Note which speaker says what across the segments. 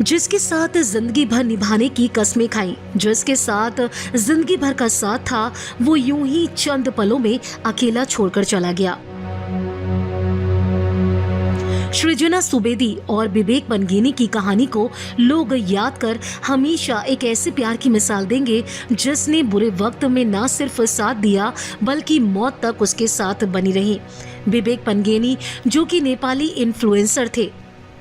Speaker 1: जिसके साथ जिंदगी भर निभाने की कस्में खाई, जिसके साथ जिंदगी भर का साथ था, वो यूं ही चंद पलों में अकेला छोड़कर चला गया। सृजना सुवेदी और विवेक पंगेनी की कहानी को लोग याद कर हमेशा एक ऐसे प्यार की मिसाल देंगे जिसने बुरे वक्त में न सिर्फ साथ दिया बल्कि मौत तक उसके साथ बनी रही। विवेक पंगेनी जो कि नेपाली इन्फ्लुएंसर थे,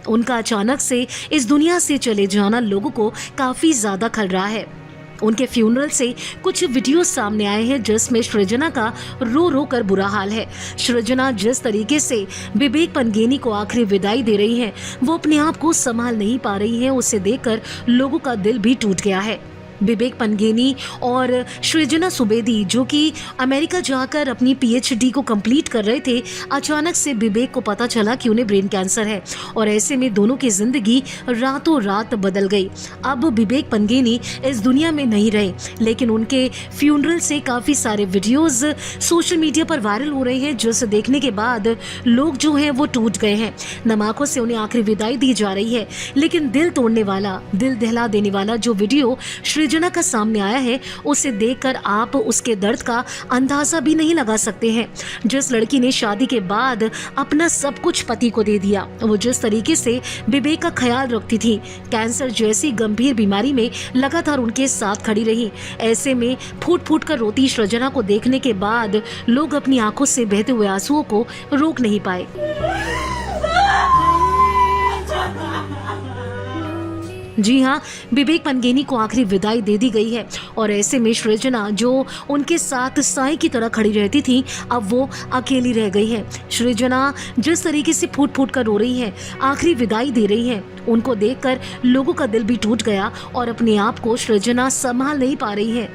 Speaker 1: उनका अचानक से इस दुनिया से चले जाना लोगों को काफी ज्यादा खल रहा है। उनके फ्यूनरल से कुछ वीडियो सामने आए हैं जिसमें सृजना का रो रो कर बुरा हाल है। सृजना जिस तरीके से विवेक पंगेनी को आखिरी विदाई दे रही हैं, वो अपने आप को संभाल नहीं पा रही हैं। उसे देखकर लोगों का दिल भी टूट गया है। विवेक पंगेनी और सृजना सुवेदी जो कि अमेरिका जाकर अपनी पीएचडी को कंप्लीट कर रहे थे, अचानक से विवेक को पता चला कि उन्हें ब्रेन कैंसर है और ऐसे में दोनों की जिंदगी रातों रात बदल गई। अब विवेक पंगेनी इस दुनिया में नहीं रहे, लेकिन उनके फ्यूनरल से काफ़ी सारे वीडियोस सोशल मीडिया पर वायरल हो रहे हैं, जिसे देखने के बाद लोग जो हैं वो टूट गए हैं। नम आंखों से उन्हें आखिरी विदाई दी जा रही है, लेकिन दिल तोड़ने वाला, दिल दहला देने वाला जो वीडियो सृजना का सामने आया है, उसे देखकर आप उसके दर्द का अंदाजा भी नहीं लगा सकते हैं। जिस लड़की ने शादी के बाद अपना सब कुछ पति को दे दिया, वो जिस तरीके से विवेक का ख्याल रखती थी, कैंसर जैसी गंभीर बीमारी में लगातार उनके साथ खड़ी रही, ऐसे में फूट फूट कर रोती सृजना को देखने के बाद लोग अपनी आंखों से बहते हुए आंसुओं को रोक नहीं पाए। जी हाँ, विवेक पंगेनी को आखिरी विदाई दे दी गई है और ऐसे में सृजना जो उनके साथ साई की तरह खड़ी रहती थी, अब वो अकेली रह गई है। सृजना जिस तरीके से फूट फूट कर रो रही है, आखिरी विदाई दे रही है, उनको देखकर लोगों का दिल भी टूट गया और अपने आप को सृजना संभाल नहीं पा रही है।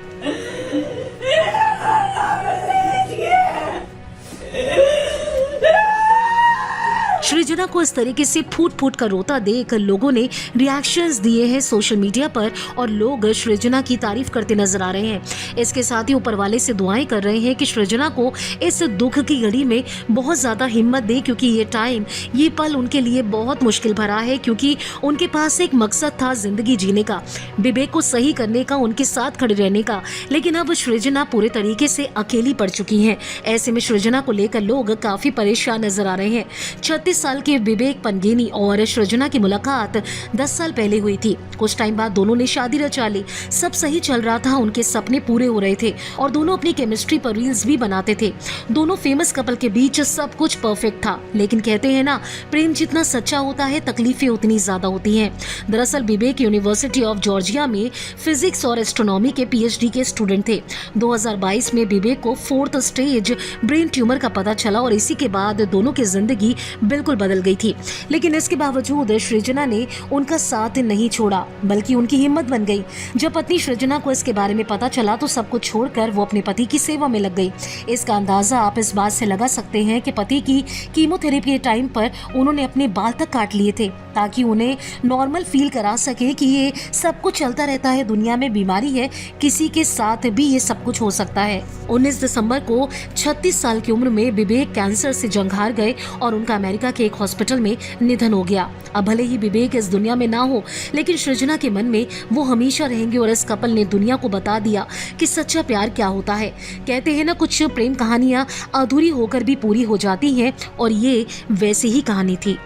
Speaker 1: सृजना को इस तरीके से फूट फूट कर रोता देख लोगों ने रिएक्शंस दिए हैं सोशल मीडिया पर और लोग सृजना की तारीफ करते नजर आ रहे हैं। इसके साथ ही ऊपर वाले से दुआएं कर रहे हैं कि सृजना को इस दुख की घड़ी में बहुत ज्यादा हिम्मत दे, क्योंकि ये टाइम, ये पल उनके लिए बहुत मुश्किल भरा है, क्योंकि उनके पास एक मकसद था जिंदगी जीने का, विवेक को सही करने का, उनके साथ खड़े रहने का, लेकिन अब सृजना पूरे तरीके से अकेली पड़ चुकी है। ऐसे में सृजना को लेकर लोग काफी परेशान नजर आ रहे हैं। 36 साल के विवेक पंगेनी और सृजना की मुलाकात 10 साल पहले हुई थी। कुछ टाइम बाद दोनों ने शादी रचा ली, सब सही चल रहा था, उनके सपने पूरे हो रहे थे और दोनों अपनी केमिस्ट्री पर रील्स भी बनाते थे। दोनों फेमस कपल के बीच सब कुछ परफेक्ट था, लेकिन कहते हैं ना, प्रेम जितना सच्चा होता है, तकलीफें उतनी ज्यादा होती हैं। दरअसल विवेक यूनिवर्सिटी ऑफ जॉर्जिया में फिजिक्स और एस्ट्रोनॉमी के पीएचडी के स्टूडेंट थे। 2022 में विवेक को 4th स्टेज ब्रेन ट्यूमर का पता चला और इसी के बाद दोनों की जिंदगी बिल्कुल बदल गई थी। लेकिन इसके बावजूद सृजना ने उनका साथ नहीं छोड़ा, बल्कि उनकी हिम्मत बन गई। जब पत्नी सृजना को इसके बारे में पता चला तो सब कुछ छोड़कर वो अपने पति की सेवा में लग गई। इसका अंदाजा आप इस बात से लगा सकते हैं कि पति की कीमोथेरेपी के टाइम पर उन्होंने अपने बाल तक काट लिए थे, ताकि उन्हें नॉर्मल फील करा सके कि ये सब कुछ चलता रहता है, दुनिया में बीमारी है, किसी के साथ भी ये सब कुछ हो सकता है। 19 दिसंबर को 36 साल की उम्र में विवेक कैंसर से जंग हार गए और उनका अमेरिका के एक हॉस्पिटल में निधन हो गया। अब भले ही विवेक इस दुनिया में ना हो, लेकिन सृजना के मन में वो हमेशा रहेंगे और इस कपल ने दुनिया को बता दिया कि सच्चा प्यार क्या होता है। कहते हैं ना, कुछ प्रेम कहानियां अधूरी होकर भी पूरी हो जाती हैं और ये वैसी ही कहानी थी।